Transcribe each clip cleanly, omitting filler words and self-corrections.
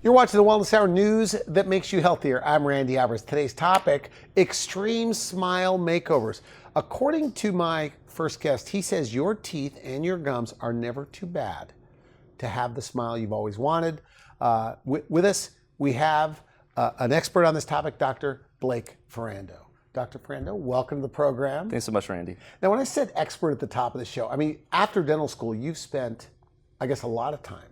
You're watching the Wellness Hour, news that makes you healthier. I'm Randy Alvarez. Today's topic, extreme smile makeovers. According to my first guest, he says your teeth and your gums are never too bad to have the smile you've always wanted. With us, we have an expert on this topic, Dr. Blake Ferando. Dr. Ferando, welcome to the program. Thanks so much, Randy. Now, when I said expert at the top of the show, I mean, after dental school, you've spent, I guess, a lot of time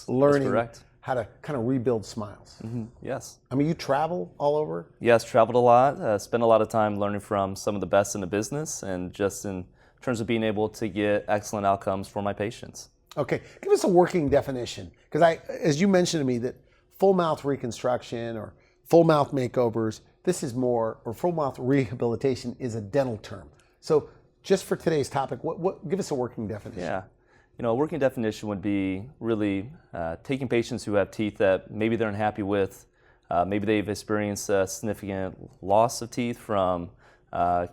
learning that's correct. How to kind of rebuild smiles. Mm-hmm. Yes. I mean, you travel all over? Yes, traveled a lot, spent a lot of time learning from some of the best in the business and just in terms of being able to get excellent outcomes for my patients. Okay, give us a working definition. Because as you mentioned to me that full mouth reconstruction or full mouth makeovers, this is more, or full mouth rehabilitation is a dental term. So just for today's topic, give us a working definition. Yeah. A working definition would be really taking patients who have teeth that maybe they're unhappy with, maybe they've experienced a significant loss of teeth from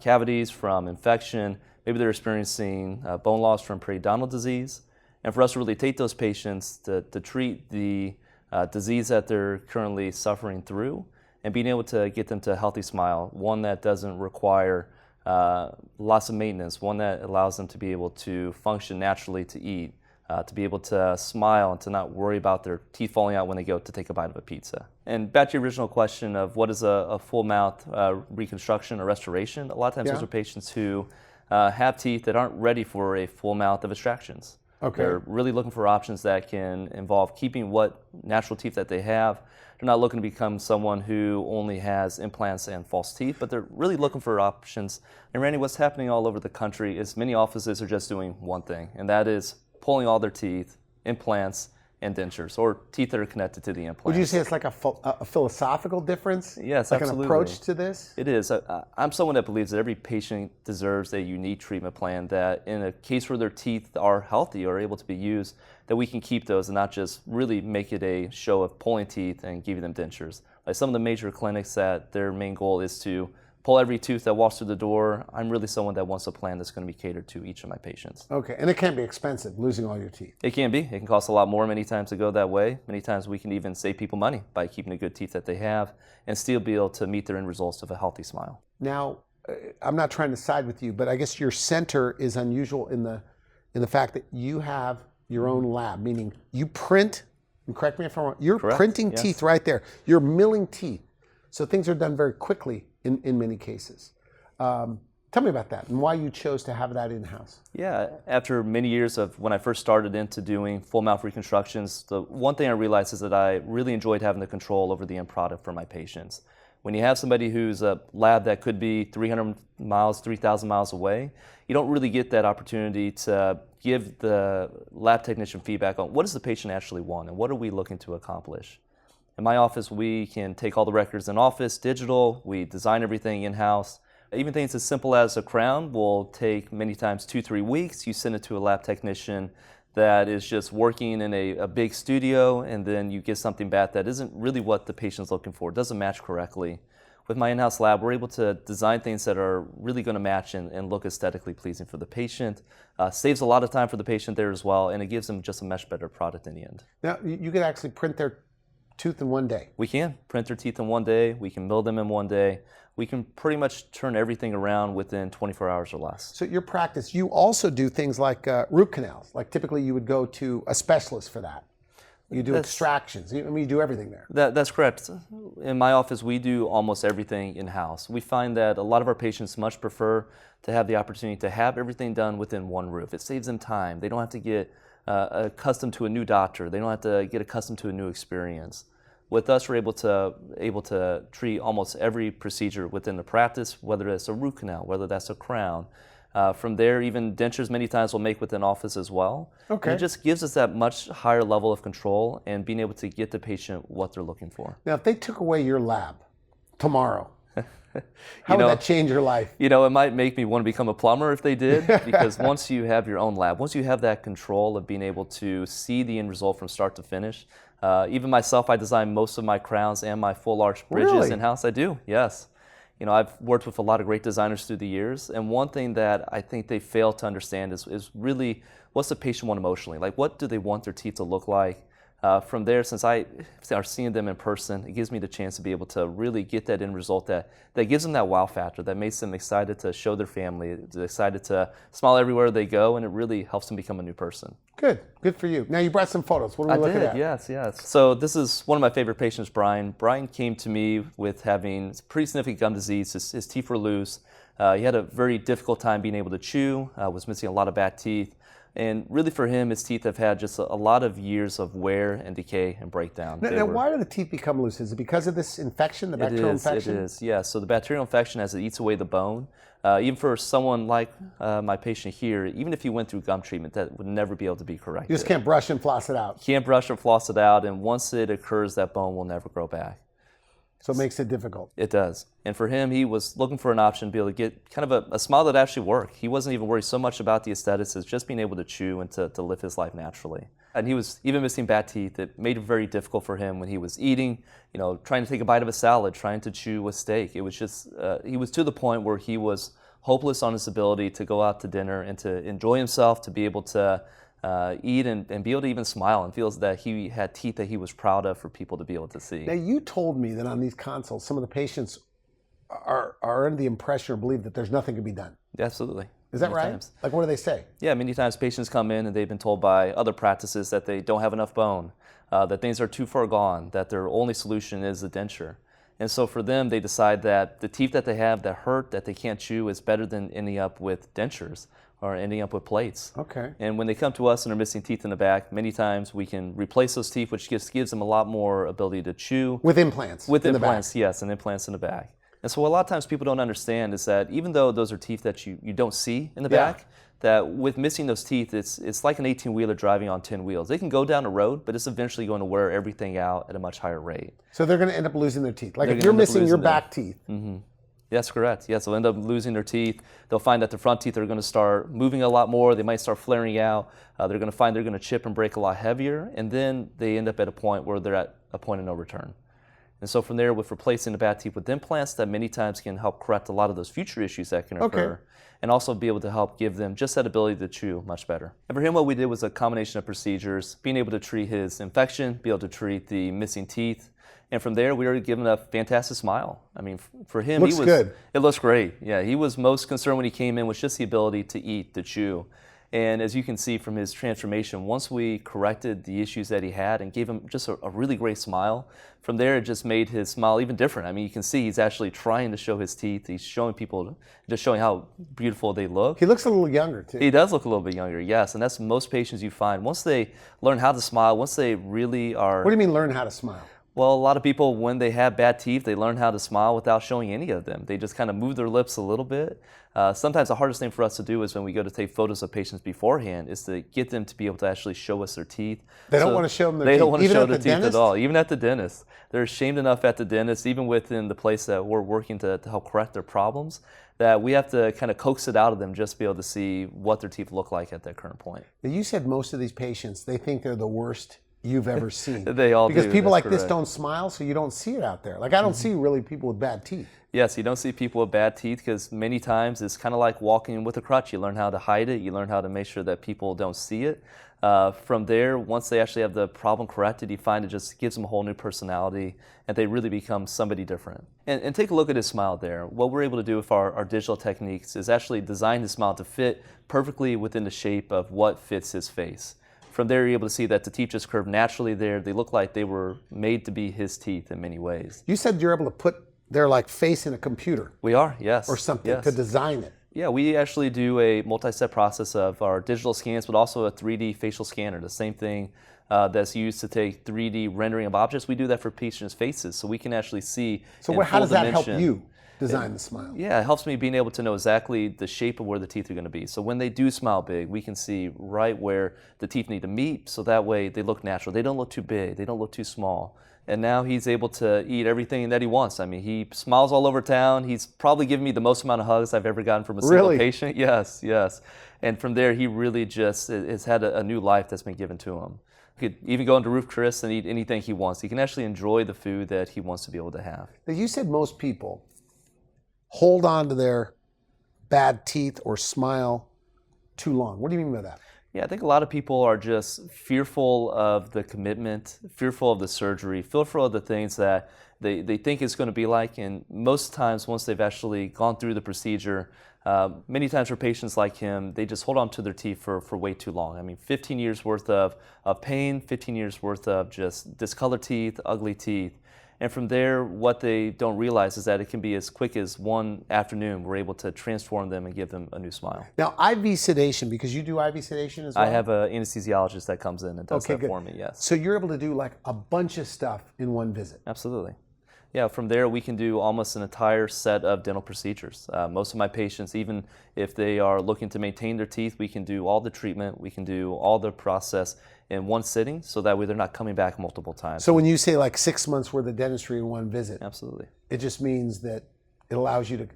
cavities, from infection, maybe they're experiencing bone loss from periodontal disease, and for us to really take those patients to treat the disease that they're currently suffering through and being able to get them to a healthy smile, one that doesn't require lots of maintenance, one that allows them to be able to function naturally, to eat, to be able to smile and to not worry about their teeth falling out when they go to take a bite of a pizza. And back to your original question of what is a full mouth reconstruction or restoration, a lot of times those are patients who have teeth that aren't ready for a full mouth of extractions. Okay. They're really looking for options that can involve keeping what natural teeth that they have. They're not looking to become someone who only has implants and false teeth, but they're really looking for options. And Randy, what's happening all over the country is many offices are just doing one thing, and that is pulling all their teeth, implants, and dentures, or teeth that are connected to the implants. Would you say it's like a philosophical difference? Yes, like absolutely. An approach to this? It is. I'm someone that believes that every patient deserves a unique treatment plan, that in a case where their teeth are healthy or able to be used, that we can keep those and not just really make it a show of pulling teeth and giving them dentures. Like some of the major clinics that their main goal is to pull every tooth that walks through the door, I'm really someone that wants a plan that's going to be catered to each of my patients. Okay, and it can be expensive, losing all your teeth. It can be. It can cost a lot more many times to go that way. Many times we can even save people money by keeping the good teeth that they have and still be able to meet their end results of a healthy smile. Now, I'm not trying to side with you, but I guess your center is unusual in the fact that you have your own lab, meaning you print, and correct me if I'm wrong, you're Correct. printing Yes. teeth right there. You're milling teeth. So things are done very quickly in many cases. Tell me about that and why you chose to have that in-house. Yeah, after many years of when I first started into doing full mouth reconstructions, the one thing I realized is that I really enjoyed having the control over the end product for my patients. When you have somebody who's a lab that could be 300 miles, 3,000 miles away, you don't really get that opportunity to give the lab technician feedback on what does the patient actually want and what are we looking to accomplish. In my office, we can take all the records in office, digital, we design everything in-house. Even things as simple as a crown will take many times 2-3 weeks. You send it to a lab technician that is just working in a big studio, and then you get something back that isn't really what the patient's looking for. It doesn't match correctly. With my in-house lab, we're able to design things that are really going to match and look aesthetically pleasing for the patient. Saves a lot of time for the patient there as well, and it gives them just a much better product in the end. Now, you could actually print their tooth in one day. We can print their teeth in one day. We can mill them in one day. We can pretty much turn everything around within 24 hours or less. So your practice, you also do things like root canals. Like typically you would go to a specialist for that. You do extractions. I mean, you do everything there. That's correct. In my office, we do almost everything in-house. We find that a lot of our patients much prefer to have the opportunity to have everything done within one roof. It saves them time. They don't have to get accustomed to a new doctor. They don't have to get accustomed to a new experience. With us, we're able to treat almost every procedure within the practice, whether it's a root canal, whether that's a crown. From there, even dentures many times we'll make within office as well. Okay. And it just gives us that much higher level of control and being able to get the patient what they're looking for. Now, if they took away your lab tomorrow, how would that change your life? It might make me want to become a plumber if they did, because once you have your own lab, once you have that control of being able to see the end result from start to finish, even myself, I design most of my crowns and my full arch bridges Really? in-house. I do, yes. I've worked with a lot of great designers through the years, and one thing that I think they fail to understand is really what's the patient want emotionally? Like, what do they want their teeth to look like? From there, since I are seeing them in person, it gives me the chance to be able to really get that end result that gives them that wow factor, that makes them excited to show their family, excited to smile everywhere they go, and it really helps them become a new person. Good for you. Now you brought some photos. What are we looking at? Yes. So this is one of my favorite patients, Brian. Brian came to me with having pretty significant gum disease. His teeth were loose. He had a very difficult time being able to chew, was missing a lot of bad teeth. And really for him, his teeth have had just a lot of years of wear and decay and breakdown. Now why do the teeth become loose? Is it because of this infection, the bacterial infection? It is, yeah. So the bacterial infection, as it eats away the bone, even for someone like my patient here, even if he went through gum treatment, that would never be able to be corrected. You just can't brush and floss it out. Can't brush or floss it out, and once it occurs, that bone will never grow back. So it makes it difficult. It does. And for him, he was looking for an option to be able to get kind of a smile that actually worked. He wasn't even worried so much about the aesthetics as just being able to chew and to live his life naturally. And he was even missing bad teeth. It made it very difficult for him when he was eating, trying to take a bite of a salad, trying to chew a steak. It was just, he was to the point where he was hopeless on his ability to go out to dinner and to enjoy himself, to be able to eat and be able to even smile, and feels that he had teeth that he was proud of for people to be able to see. Now you told me that on these consults, some of the patients are under the impression or believe that there's nothing to be done. Absolutely. Is that right? Times. Like what do they say? Yeah, many times patients come in and they've been told by other practices that they don't have enough bone, that things are too far gone, that their only solution is a denture. And so for them, they decide that the teeth that they have that hurt, that they can't chew, is better than ending up with dentures or ending up with plates. Okay. And when they come to us and are missing teeth in the back, many times we can replace those teeth, which gives them a lot more ability to chew. With implants? With implants, yes, and implants in the back. And so what a lot of times people don't understand is that even though those are teeth that you don't see in the back, that with missing those teeth, it's like an 18-wheeler driving on 10 wheels. They can go down a road, but it's eventually going to wear everything out at a much higher rate. So they're going to end up losing their teeth. Like if you're missing your back teeth. Mm-hmm. That's correct. Yes, they'll end up losing their teeth. They'll find that the front teeth are going to start moving a lot more. They might start flaring out. They're going to find they're going to chip and break a lot heavier, and then they end up at a point where they're at a point of no return. And so from there, with replacing the bad teeth with implants, that many times can help correct a lot of those future issues that can occur, and also be able to help give them just that ability to chew much better. And for him, what we did was a combination of procedures, being able to treat his infection, be able to treat the missing teeth, and from there, we were given a fantastic smile. I mean, for him, looks good. It looks great. Yeah, he was most concerned when he came in was just the ability to eat, to chew. And as you can see from his transformation, once we corrected the issues that he had and gave him just a really great smile, from there it just made his smile even different. I mean, you can see he's actually trying to show his teeth. He's showing people, just showing how beautiful they look. He looks a little younger too. He does look a little bit younger, yes. And that's most patients you find. Once they learn how to smile, once they really are... What do you mean learn how to smile? Well, a lot of people, when they have bad teeth, they learn how to smile without showing any of them. They just kind of move their lips a little bit. Sometimes the hardest thing for us to do is when we go to take photos of patients beforehand is to get them to be able to actually show us their teeth. They don't want to show them their teeth. They don't want to even show at their the teeth dentist? at all, even at the dentist. They're ashamed enough at the dentist, even within the place that we're working to help correct their problems, that we have to kind of coax it out of them just to be able to see what their teeth look like at that current point. Now, you said most of these patients, they think they're the worst you've ever seen. They all do. Because people That's like this correct. don't smile, so you don't see it out there. Like I don't see really people with bad teeth. Yes, you don't see people with bad teeth because many times it's kind of like walking with a crutch. You learn how to hide it. You learn how to make sure that people don't see it. From there, once they actually have the problem corrected, you find it just gives them a whole new personality and they really become somebody different. And take a look at his smile there. What we're able to do with our digital techniques is actually design his smile to fit perfectly within the shape of what fits his face. From there, you're able to see that the teeth just curve naturally there. They look like they were made to be his teeth in many ways. You said you're able to put their like face in a computer. We are, yes. Or something yes. to design it. Yeah, we actually do a multi-step process of our digital scans, but also a 3D facial scanner, the same thing that's used to take 3D rendering of objects. We do that for patients' faces, so we can actually see So in how full does that help dimension. you design the smile? Yeah, it helps me being able to know exactly the shape of where the teeth are going to be. So when they do smile big, we can see right where the teeth need to meet, so that way they look natural. They don't look too big, they don't look too small. And now he's able to eat everything that he wants. I mean, he smiles all over town. He's probably given me the most amount of hugs I've ever gotten from a single patient. Yes, yes. And from there, he really just has had a new life that's been given to him. He could even go into Roof Chris and eat anything he wants. He can actually enjoy the food that he wants to be able to have. Now, you said most people hold on to their bad teeth or smile too long. What do you mean by that? Yeah, I think a lot of people are just fearful of the commitment, fearful of the surgery, fearful of the things that they think it's going to be like. And most times, once they've actually gone through the procedure, many times for patients like him, they just hold on to their teeth for way too long. I mean, 15 years worth of pain, 15 years worth of just discolored teeth, ugly teeth. And from there, what they don't realize is that it can be as quick as one afternoon. We're able to transform them and give them a new smile. Now, IV sedation, because you do IV sedation as well? I have an anesthesiologist that comes in and does that good. for me, yes. So you're able to do like a bunch of stuff in one visit? Absolutely. Yeah, from there we can do almost an entire set of dental procedures. Most of my patients, even if they are looking to maintain their teeth, we can do all the treatment, we can do all the process in one sitting, so that way they're not coming back multiple times. So when you say like 6 months worth of dentistry in one visit, absolutely, it just means that it allows you to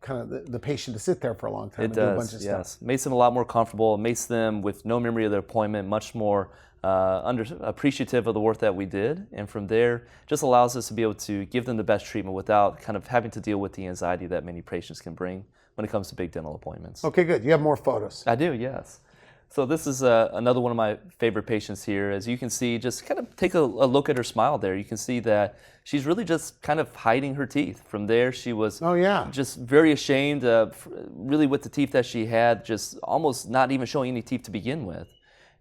kind of the patient to sit there for a long time it and does, do a bunch of yes. stuff. Makes them a lot more comfortable, makes them with no memory of their appointment much more appreciative of the work that we did, and from there just allows us to be able to give them the best treatment without kind of having to deal with the anxiety that many patients can bring when it comes to big dental appointments. Okay, good. You have more photos. I do, yes. So this is another one of my favorite patients here. As you can see, just kind of take a look at her smile there. You can see that she's really just kind of hiding her teeth. From there, she was just very ashamed, really with the teeth that she had, just almost not even showing any teeth to begin with.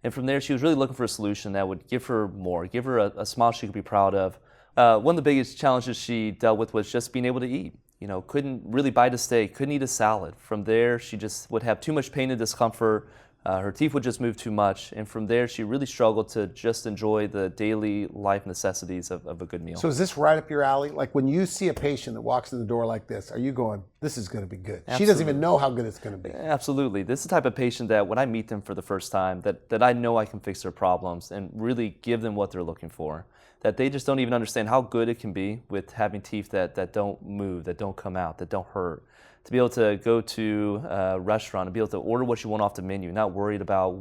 And from there, she was really looking for a solution that would give her more, give her a smile she could be proud of. One of the biggest challenges she dealt with was just being able to eat. You know, couldn't really bite a steak, couldn't eat a salad. From there, she just would have too much pain and discomfort. Her teeth would just move too much. And from there, she really struggled to just enjoy the daily life necessities of a good meal. So is this right up your alley? Like when you see a patient that walks in the door like this, are you going, this is going to be good? Absolutely. She doesn't even know how good it's going to be. Absolutely. This is the type of patient that when I meet them for the first time, that I know I can fix their problems and really give them what they're looking for. That they just don't even understand how good it can be with having teeth that don't move, that don't come out, that don't hurt. To be able to go to a restaurant and be able to order what you want off the menu, not worried about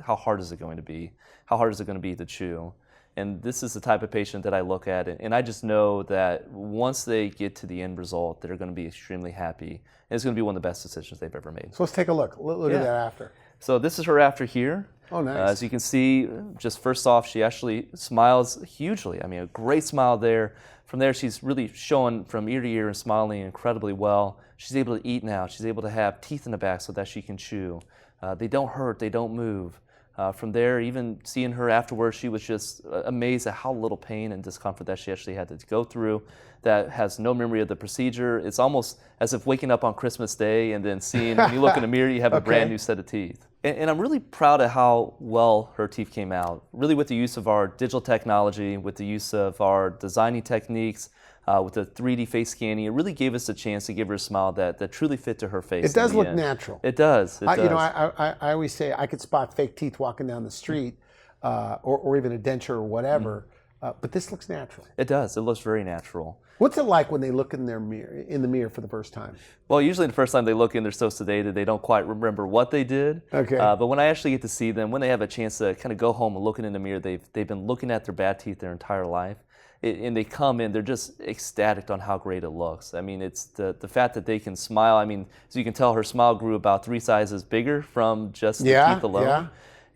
how hard is it going to be, how hard is it going to be to chew. And this is the type of patient that I look at, and I just know that once they get to the end result, they're going to be extremely happy. And it's going to be one of the best decisions they've ever made. So let's take a look. Look at that after. So this is her after here. Oh, nice. As you can see, just first off, she actually smiles hugely. I mean, a great smile there. From there, she's really showing from ear to ear and smiling incredibly well. She's able to eat now. She's able to have teeth in the back so that she can chew. They don't hurt. They don't move. From there, even seeing her afterwards, she was just amazed at how little pain and discomfort that she actually had to go through. That has no memory of the procedure. It's almost as if waking up on Christmas Day and then seeing, when you look in the mirror, you have a brand new set of teeth. And I'm really proud of how well her teeth came out. Really with the use of our digital technology, with the use of our designing techniques, with the 3D face scanning, it really gave us a chance to give her a smile that truly fit to her face. It does look natural. It does. It does. You know, I always say I could spot fake teeth walking down the street, or even a denture or whatever, but this looks natural. It does. It looks very natural. What's it like when they look in the mirror for the first time? Well, usually the first time they look in, they're so sedated they don't quite remember what they did. Okay. But when I actually get to see them, when they have a chance to kind of go home and looking in the mirror, they've been looking at their bad teeth their entire life. And they come in, they're just ecstatic on how great it looks. I mean, it's the fact that they can smile. I mean, as you can tell, her smile grew about 3 sizes bigger from just the teeth alone. Yeah.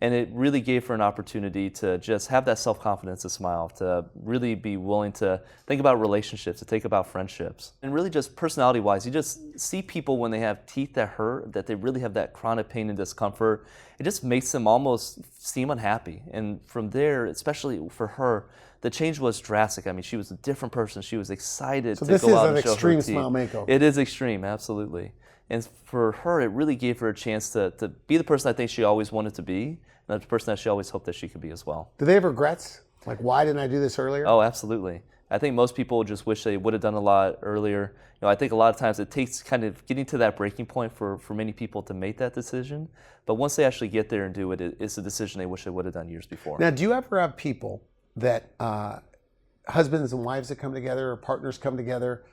And it really gave her an opportunity to just have that self-confidence to smile, to really be willing to think about relationships, to think about friendships. And really just personality-wise, you just see people when they have teeth that hurt, that they really have that chronic pain and discomfort. It just makes them almost seem unhappy. And from there, especially for her, the change was drastic. I mean, she was a different person. She was excited to go out and show her teeth. So this is an extreme smile makeover. It is extreme, absolutely. And for her, it really gave her a chance to be the person I think she always wanted to be, and the person that she always hoped that she could be as well. Do they have regrets? Like, why didn't I do this earlier? Oh, absolutely. I think most people just wish they would have done a lot earlier. You know, I think a lot of times it takes kind of getting to that breaking point for many people to make that decision. But once they actually get there and do it, it's a decision they wish they would have done years before. Now, do you ever have people that, husbands and wives that come together, or partners come together,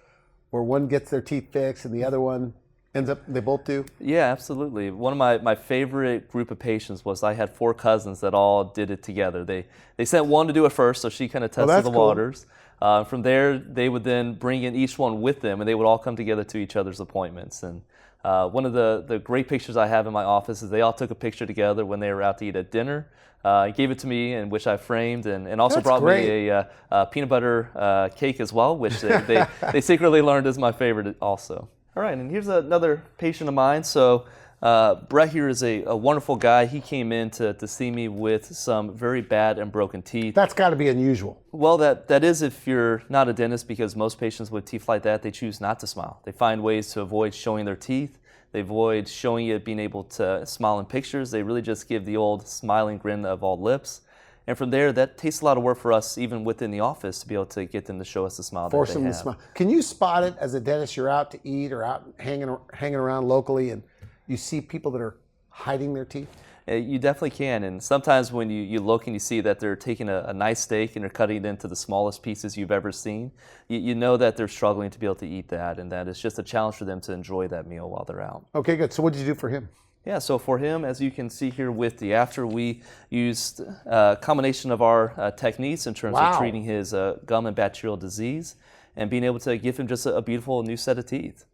where one gets their teeth fixed and the other one Ends up, they both do? Yeah, absolutely. One of my favorite group of patients was I had 4 cousins that all did it together. They sent one to do it first, so she kind of tested that's the cool. waters. From there, they would then bring in each one with them, and they would all come together to each other's appointments. And one of the great pictures I have in my office is they all took a picture together when they were out to eat at dinner. Gave it to me, and which I framed, and also That's brought great. me a peanut butter cake as well, which they secretly learned is my favorite also. All right, and here's another patient of mine. So Brett here is a wonderful guy. He came in to see me with some very bad and broken teeth. That's got to be unusual. Well, that is if you're not a dentist, because most patients with teeth like that, they choose not to smile. They find ways to avoid showing their teeth. They avoid showing you being able to smile in pictures. They really just give the old smiling grin of all lips. And from there, that takes a lot of work for us, even within the office, to be able to get them to show us the smile Force that they them have. to smile. Can you spot it as a dentist? You're out to eat or out hanging around locally, and you see people that are hiding their teeth? You definitely can, and sometimes when you look and you see that they're taking a nice steak and they're cutting it into the smallest pieces you've ever seen, you know that they're struggling to be able to eat that, and that it's just a challenge for them to enjoy that meal while they're out. Okay, good. So what did you do for him? Yeah, so for him, as you can see here with the after, we used a combination of our techniques in terms of treating his gum and bacterial disease and being able to give him just a beautiful new set of teeth.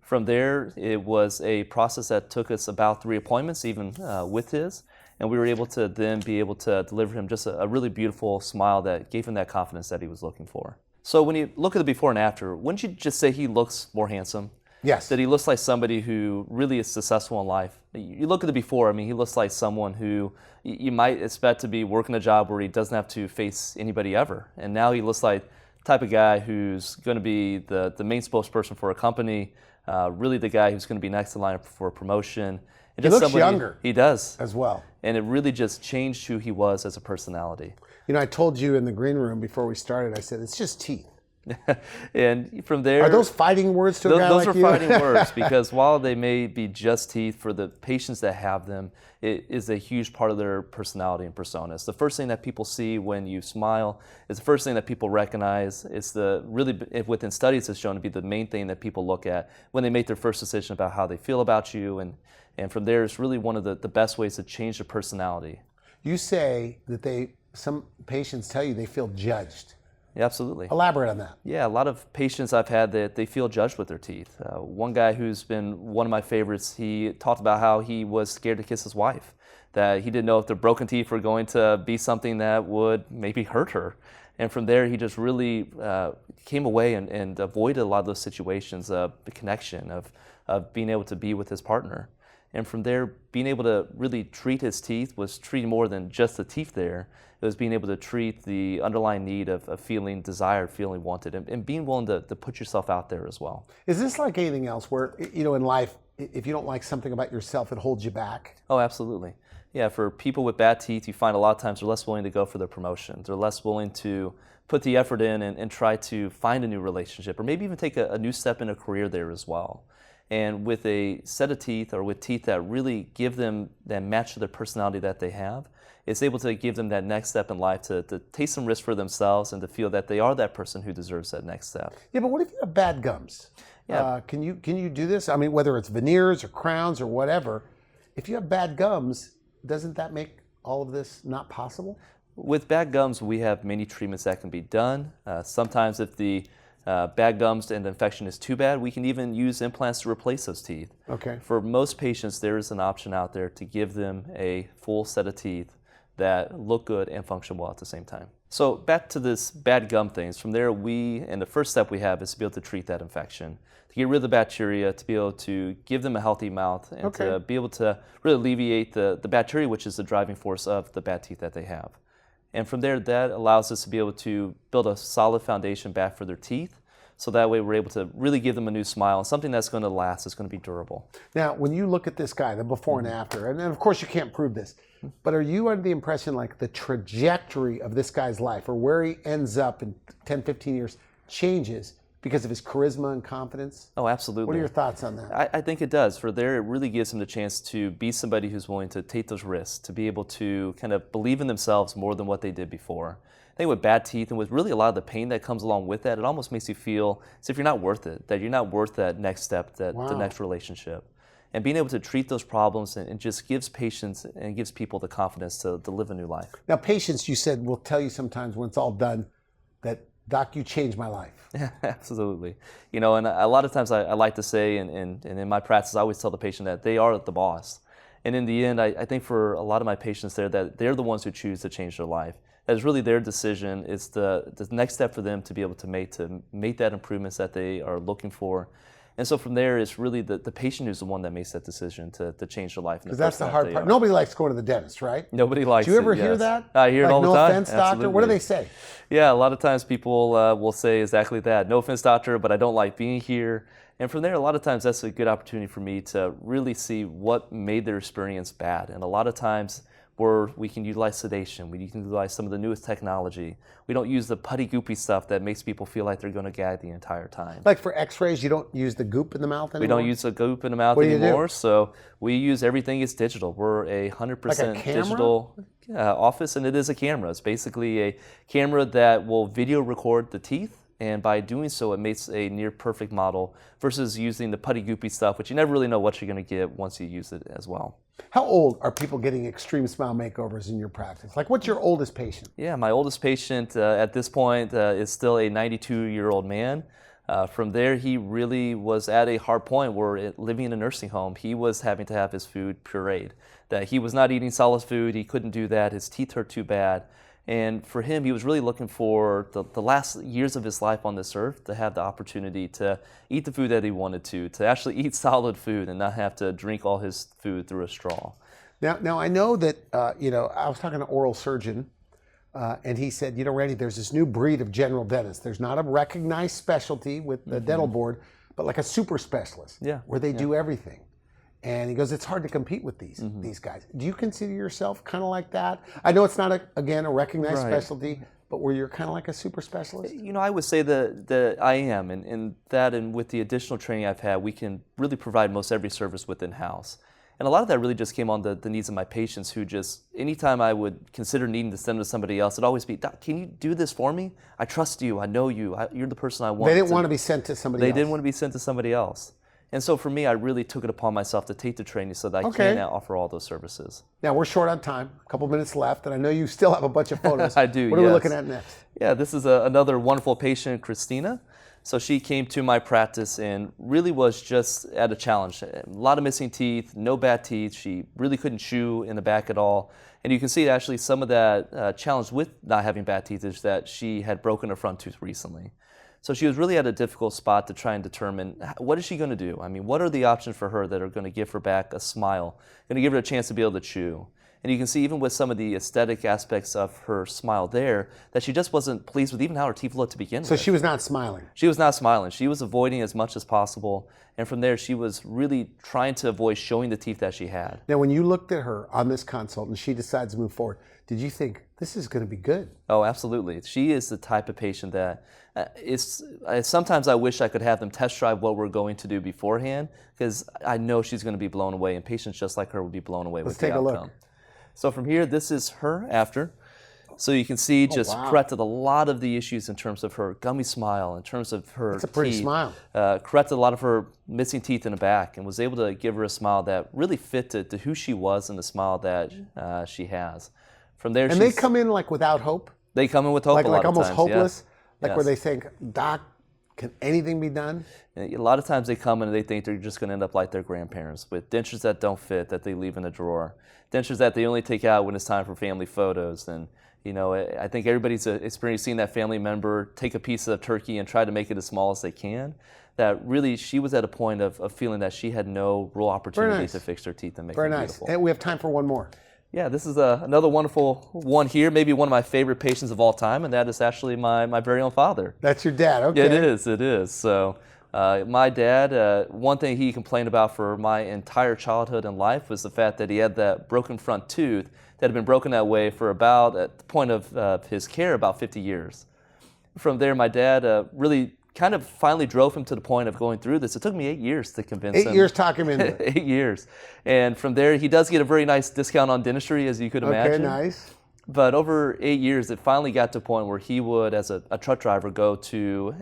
From there, it was a process that took us about 3 appointments, even with his, and we were able to then be able to deliver him just a really beautiful smile that gave him that confidence that he was looking for. So when you look at the before and after, wouldn't you just say he looks more handsome? Yes. That he looks like somebody who really is successful in life. You look at the before, I mean, he looks like someone who you might expect to be working a job where he doesn't have to face anybody ever. And now he looks like the type of guy who's going to be the main spokesperson for a company, really the guy who's going to be next in line for a promotion. And He looks younger. He does. As well. And it really just changed who he was as a personality. You know, I told you in the green room before we started, I said, it's just teeth. And from there, are those fighting words to a guy like you? Those are fighting words, because while they may be just teeth, for the patients that have them, it is a huge part of their personality and persona. It's the first thing that people see when you smile. It's the first thing that people recognize. It's within studies, it's shown to be the main thing that people look at when they make their first decision about how they feel about you. And from there, it's really one of the best ways to change their personality. You say that some patients tell you they feel judged. Yeah, absolutely. Elaborate on that. Yeah, a lot of patients I've had that they feel judged with their teeth. One guy who's been one of my favorites, he talked about how he was scared to kiss his wife, that he didn't know if the broken teeth were going to be something that would maybe hurt her. And from there, he just really came away and avoided a lot of those situations of the connection, of being able to be with his partner. And from there, being able to really treat his teeth was treating more than just the teeth there. It was being able to treat the underlying need of feeling desired, feeling wanted, and being willing to put yourself out there as well. Is this like anything else where, you know, in life, if you don't like something about yourself, it holds you back? Oh, absolutely. Yeah, for people with bad teeth, you find a lot of times they're less willing to go for their promotion. They're less willing to put the effort in and try to find a new relationship, or maybe even take a new step in a career there as well. And with a set of teeth, or with teeth that really give them that match to their personality that they have, it's able to give them that next step in life to take some risk for themselves and to feel that they are that person who deserves that next step. Yeah, but what if you have bad gums? Yeah. Can you do this? I mean, whether it's veneers or crowns or whatever, if you have bad gums, doesn't that make all of this not possible? With bad gums, we have many treatments that can be done. Sometimes if the bad gums and the infection is too bad, we can even use implants to replace those teeth. Okay. For most patients, there is an option out there to give them a full set of teeth that look good and function well at the same time. So back to this bad gum things. From there, and the first step we have is to be able to treat that infection, to get rid of the bacteria, to be able to give them a healthy mouth, and to be able to really alleviate the bacteria, which is the driving force of the bad teeth that they have. And from there, that allows us to be able to build a solid foundation back for their teeth. So that way we're able to really give them a new smile, and something that's going to last, is going to be durable. Now, when you look at this guy, the before and after, and then of course you can't prove this, but are you under the impression like the trajectory of this guy's life, or where he ends up in 10, 15 years, changes because of his charisma and confidence? Oh, absolutely. What are your thoughts on that? I think it does. For there, it really gives him the chance to be somebody who's willing to take those risks, to be able to kind of believe in themselves more than what they did before. I think with bad teeth and with really a lot of the pain that comes along with that, it almost makes you feel as if you're not worth it, that you're not worth that next step, that the next relationship. And being able to treat those problems and just gives patients and gives people the confidence to live a new life. Now, patients, you said, will tell you sometimes when it's all done that, Doc, you changed my life. Yeah, absolutely. You know, and a lot of times I like to say, and in my practice, I always tell the patient that they are the boss. And in the end, I think for a lot of my patients there, that they're the ones who choose to change their life. That is really their decision. It's the next step for them to be able to make that improvements that they are looking for. And so from there, it's really the patient who's the one that makes that decision to change their life. Because that's the hard part. Nobody likes going to the dentist, right? Nobody likes it. Do you ever hear that? I hear it all the time. No offense, doctor? Absolutely. What do they say? Yeah, a lot of times people will say exactly that. No offense, doctor, but I don't like being here. And from there, a lot of times that's a good opportunity for me to really see what made their experience bad. And a lot of times where we can utilize sedation, we can utilize some of the newest technology. We don't use the putty goopy stuff that makes people feel like they're going to gag the entire time. Like for x-rays, you don't use the goop in the mouth anymore? We don't use the goop in the mouth anymore, so we use everything is digital. We're a 100% digital office, and it is a camera. It's basically a camera that will video record the teeth, and by doing so, it makes a near perfect model versus using the putty goopy stuff, which you never really know what you're going to get once you use it as well. How old are people getting extreme smile makeovers in your practice? Like, what's your oldest patient? Yeah, my oldest patient at this point is still a 92-year-old man. From there, he really was at a hard point where living in a nursing home, he was having to have his food pureed. That he was not eating solid food, he couldn't do that, his teeth hurt too bad. And for him, he was really looking for the last years of his life on this earth to have the opportunity to eat the food that he wanted to actually eat solid food and not have to drink all his food through a straw. Now I know that, I was talking to an oral surgeon, and he said, Randy, there's this new breed of general dentists. There's not a recognized specialty with the dental board, but like a super specialist where they do everything. And he goes, it's hard to compete with these guys. Do you consider yourself kind of like that? I know it's not, a recognized specialty, but where you're kind of like a super specialist? I would say that I am. And with the additional training I've had, we can really provide most every service within house. And a lot of that really just came on the needs of my patients who just, anytime I would consider needing to send them to somebody else, it'd always be, Doc, can you do this for me? I trust you. I know you. You're the person I want. They didn't want to be sent to somebody else. They didn't want to be sent to somebody else. And so for me, I really took it upon myself to take the training so that I can now offer all those services. Now, we're short on time, a couple minutes left, and I know you still have a bunch of photos. I do, What are we looking at next? Yeah, this is another wonderful patient, Christina. So she came to my practice and really was just at a challenge. A lot of missing teeth, no bad teeth. She really couldn't chew in the back at all. And you can see actually some of that challenge with not having bad teeth is that she had broken her front tooth recently. So she was really at a difficult spot to try and determine what is she going to do? I mean, what are the options for her that are going to give her back a smile, going to give her a chance to be able to chew? And you can see even with some of the aesthetic aspects of her smile there, that she just wasn't pleased with even how her teeth looked to begin with. So she was not smiling? She was not smiling. She was avoiding as much as possible. And from there, she was really trying to avoid showing the teeth that she had. Now, when you looked at her on this consult and she decides to move forward, did you think, this is going to be good? Oh, absolutely. She is the type of patient that sometimes I wish I could have them test drive what we're going to do beforehand, because I know she's going to be blown away, and patients just like her would be blown away with the outcome. Let's take a look. So from here, this is her after. So you can see corrected a lot of the issues in terms of her gummy smile, in terms of her teeth. It's a pretty smile. Corrected a lot of her missing teeth in the back, and was able to give her a smile that really fit to who she was and the smile that she has. From there, and they come in like without hope? They come in with hope a lot of times. Like almost hopeless? Yes. Like where they think, Doc, can anything be done? A lot of times they come in and they think they're just going to end up like their grandparents, with dentures that don't fit, that they leave in a drawer, dentures that they only take out when it's time for family photos. And I think everybody's experienced seeing that family member take a piece of turkey and try to make it as small as they can. That really, she was at a point of feeling that she had no real opportunity to fix her teeth and make them beautiful. And we have time for one more. Yeah, this is another wonderful one here, maybe one of my favorite patients of all time, and that is actually my very own father. That's your dad, okay. It is. So my dad, one thing he complained about for my entire childhood and life was the fact that he had that broken front tooth that had been broken that way for about, at the point of his care, about 50 years. From there, my dad really kind of finally drove him to the point of going through this. It took me 8 years to convince him. 8 years talking him into it. 8 years. And from there, he does get a very nice discount on dentistry, as you could imagine. Okay, nice. But over 8 years, it finally got to a point where he would, as a truck driver, go to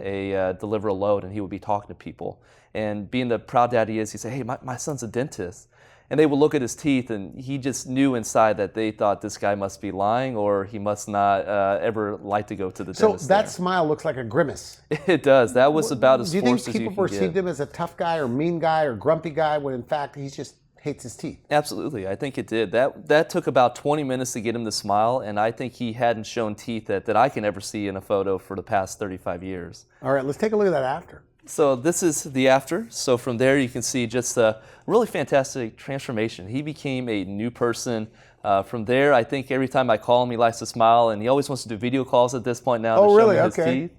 deliver a load, and he would be talking to people. And being the proud dad he is, he'd say, hey, my son's a dentist. And they would look at his teeth, and he just knew inside that they thought this guy must be lying, or he must not ever like to go to the dentist. So that smile looks like a grimace. It does. That was about as forced as you can get. Do you think people perceived him as a tough guy or mean guy or grumpy guy when in fact he just hates his teeth? Absolutely. I think it did. That took about 20 minutes to get him to smile, and I think he hadn't shown teeth that I can ever see in a photo for the past 35 years. All right, let's take a look at that after. So this is the after. So from there you can see just a really fantastic transformation. He became a new person. From there, I think every time I call him, he likes to smile, and he always wants to do video calls at this point now to show me his teeth.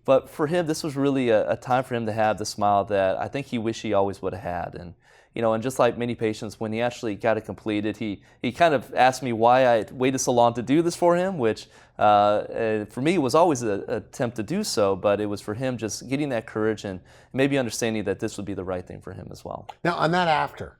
But for him, this was really a time for him to have the smile that I think he wished he always would have had. And and just like many patients, when he actually got it completed, he kind of asked me why I waited so long to do this for him, which for me was always an attempt to do so, but it was for him just getting that courage and maybe understanding that this would be the right thing for him as well. Now, on that after,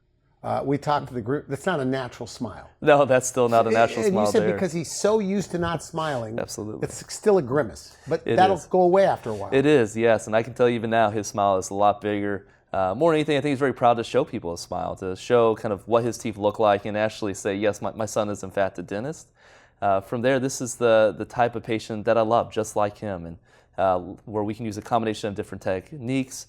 we talked to the group. That's not a natural smile. No, that's still not a natural smile. And you said there. because he's so used to not smiling. Absolutely. It's still a grimace, but It that'll is. go away after a while. It is, yes, and I can tell you even now his smile is a lot bigger. More than anything, I think he's very proud to show people a smile, to show kind of what his teeth look like and actually say, yes, my son is in fact a dentist. From there, this is the type of patient that I love, just like him, and where we can use a combination of different techniques,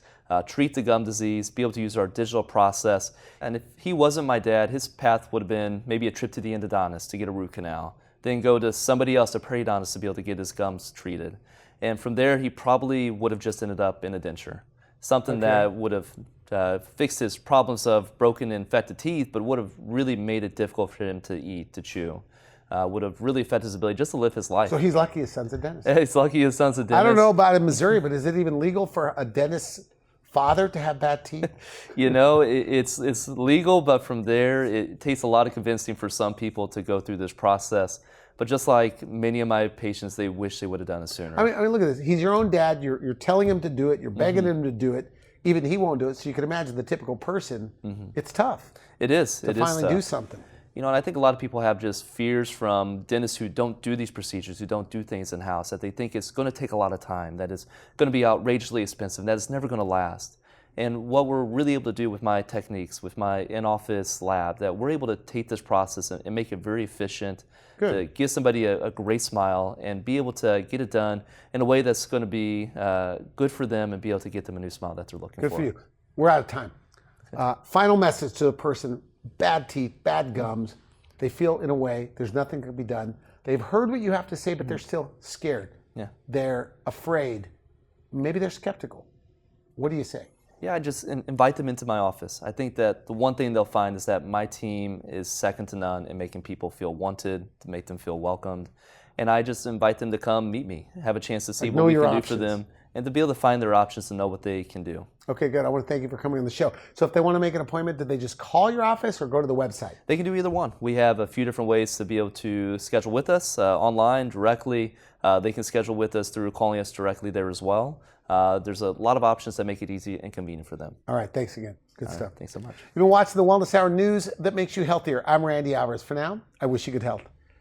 treat the gum disease, be able to use our digital process. And if he wasn't my dad, his path would have been maybe a trip to the endodontist to get a root canal, then go to somebody else, a periodontist, to be able to get his gums treated. And from there, he probably would have just ended up in a denture. Something that would have fixed his problems of broken and infected teeth, but would have really made it difficult for him to eat, to chew. Would have really affected his ability just to live his life. So he's lucky his son's a dentist. He's lucky his son's a dentist. I don't know about in Missouri, but is it even legal for a dentist's father to have bad teeth? It's legal, but from there, it takes a lot of convincing for some people to go through this process. But just like many of my patients, they wish they would have done it sooner. I mean, look at this. He's your own dad. You're telling him to do it. You're begging him to do it. Even he won't do it. So you can imagine the typical person. It's tough. It is. To finally do something. And I think a lot of people have just fears from dentists who don't do these procedures, who don't do things in-house, that they think it's going to take a lot of time, that it's going to be outrageously expensive, that it's never going to last. And what we're really able to do with my techniques, with my in-office lab, that we're able to take this process and make it very efficient, to give somebody a great smile and be able to get it done in a way that's going to be good for them and be able to get them a new smile that they're looking for. Good for you. We're out of time. Final message to the person, bad teeth, bad gums. They feel in a way there's nothing that can be done. They've heard what you have to say, but they're still scared. Yeah. They're afraid. Maybe they're skeptical. What do you say? Yeah, I just invite them into my office. I think that the one thing they'll find is that my team is second to none in making people feel wanted, to make them feel welcomed. And I just invite them to come meet me, have a chance to see what we can do for them, and to be able to find their options and know what they can do. Okay, good. I want to thank you for coming on the show. So if they want to make an appointment, did they just call your office or go to the website? They can do either one. We have a few different ways to be able to schedule with us, online, directly. They can schedule with us through calling us directly there as well. There's a lot of options that make it easy and convenient for them. All right, thanks again. Good stuff. Thanks so much. You've been watching the Wellness Hour news that makes you healthier. I'm Randy Alvarez. For now, I wish you good health.